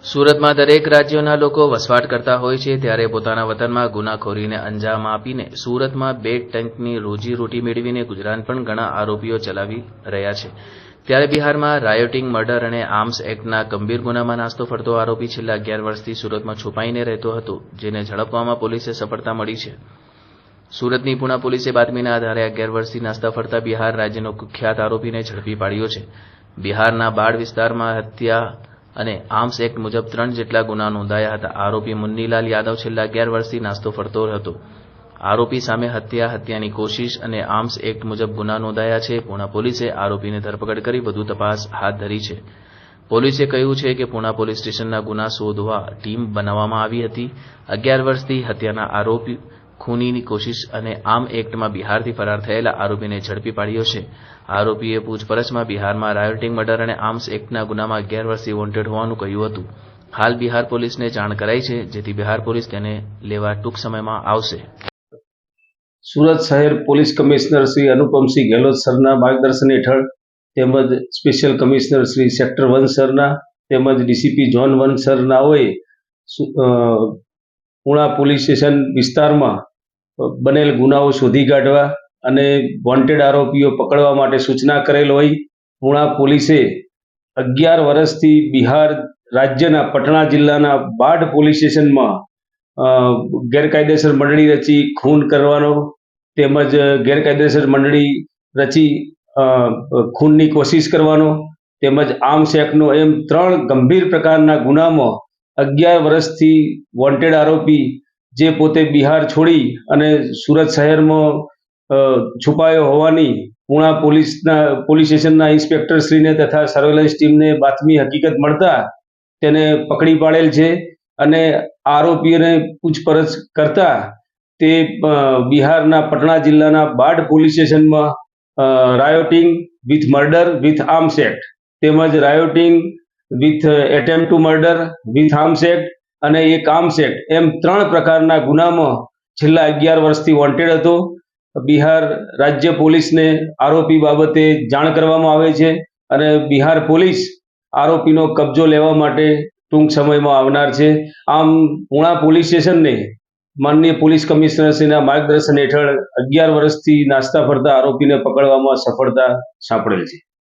સુરતમાં દરેક રાજ્યોના લોકો વસવાટ કરતા હોય છે, ત્યારે પોતાના વતનમાં ગુનાખોરીને અંજામ આપીને સુરતમાં બેગ ટંકની રોજીરોટી મેળવીને ગુજરાન પણ ઘણા આરોપીઓ ચલાવી રહ્યા છે. ત્યારે બિહારમાં રાયોટિંગ, મર્ડર અને આર્મ્સ એક્ટના ગંભીર ગુનામાં નાસ્તો ફરતો આરોપી છેલ્લા 11 વર્ષથી સુરતમાં છુપાઈને રહેતો હતો, જેને ઝડપવામાં પોલીસે સફળતા મળી છે. સુરતની પુણા પોલીસે બાતમીના આધારે 11 વર્ષથી નાસ્તા ફરતા બિહાર રાજ્યનો કુખ્યાત આરોપીને ઝડપી પાડ્યો છે. બિહારના બાડ વિસ્તારમાં હત્યા અને આર્મ્સ એક્ટ મુજબ 3 જેટલા ગુના નોંધાયા હતા. આરોપી મુન્નીલાલ યાદવ છેલ્લા 11 વર્ષથી નાસ્તો ફરતો હતો. આરોપી સામે હત્યાની કોશિશ અને આર્મ્સ એક્ટ મુજબ ગુના નોંધાયા છે. પુણા પોલીસે આરોપીને ધરપકડ કરી વધુ તપાસ હાથ ધરી છે. પોલીસે કહ્યું છે કે પુણા પોલીસ સ્ટેશનના ગુના શોધવા ટીમ બનાવવામાં આવી હતી. 11 વર્ષથી હત્યાના આરોપી, ખૂનીની કોશિશ અને આર્મ્સ એક્ટમાં બિહારથી ફરાર થયેલા આરોપીને ઝડપી પાડ્યો છે. આરોપીએ પૂછપરછમાં બિહારમાં રાયોટિંગ, મર્ડર અને આર્મ્સ એક્ટના ગુનામાં 11 વર્ષથી વોન્ટેડ હોવાનું કહ્યું હતું. હાલ બિહાર પોલીસને જાણ કરાઈ છે, જેથી બિહાર પોલીસ તેને લેવા ટૂંક સમયમાં આવશે. સુરત શહેર પોલીસ કમિશનર શ્રી અનુપમસિંહ ગેહલોત સરના માર્ગદર્શન હેઠળ તેમજ સ્પેશિયલ કમિશનર શ્રી સેક્ટર 1 સરના તેમજ ડીસીપી ઝોન 1 સરનાઓએ પુણા પોલીસ સ્ટેશન વિસ્તારમાં બનેલ ગુનાઓ શોધી કાઢવા અને વોન્ટેડ આરોપીઓ પકડવા માટે સૂચના કરેલ હોય પુણા પોલીસે 11 વર્ષથી બિહાર રાજ્યના પટણા જિલ્લાના બાડ પોલીસ સ્ટેશનમાં ગેરકાયદેસર મંડળી રચી ખૂન કરવાનો તેમજ ગેરકાયદેસર મંડળી રચી ખૂનની કોશિશ કરવાનો તેમજ આર્મ્સ એક્ટનો એમ 3 ગંભીર પ્રકારના ગુનામાં 11 વર્ષથી વોન્ટેડ આરોપી જે પોતે બિહાર છોડી અને સુરત શહેરમાં છુપાયો હોવાની પુણા પોલીસ સ્ટેશનના ઇન્સ્પેક્ટરશ્રીને તથા સર્વેલન્સ ટીમને બાતમી હકીકત મળતા તેને પકડી પાડેલ છે અને આરોપીઓને પૂછપરછ કરતા તે બિહારના પટણા જિલ્લાના બાડ પોલીસ સ્ટેશનમાં rioting with murder with arms act તેમજ rioting with attempt to murder with arms act અને એક આર્મ્સ એક્ટ એમ 3 પ્રકારના ગુનામાં છેલ્લા 11 વર્ષથી વોન્ટેડ હતો. બિહાર રાજ્ય પોલીસને આરોપી બાબતે જાણ કરવામાં આવે છે અને બિહાર પોલીસ આરોપીનો કબજો લેવા માટે ટૂંક સમયમાં આવનાર છે. આમ પુણા પોલીસ સ્ટેશનને માનનીય પોલીસ કમિશનરશ્રીના માર્ગદર્શન હેઠળ 11 વર્ષથી નાસ્તા ફરતા આરોપીને પકડવામાં સફળતા સાંપડેલ છે.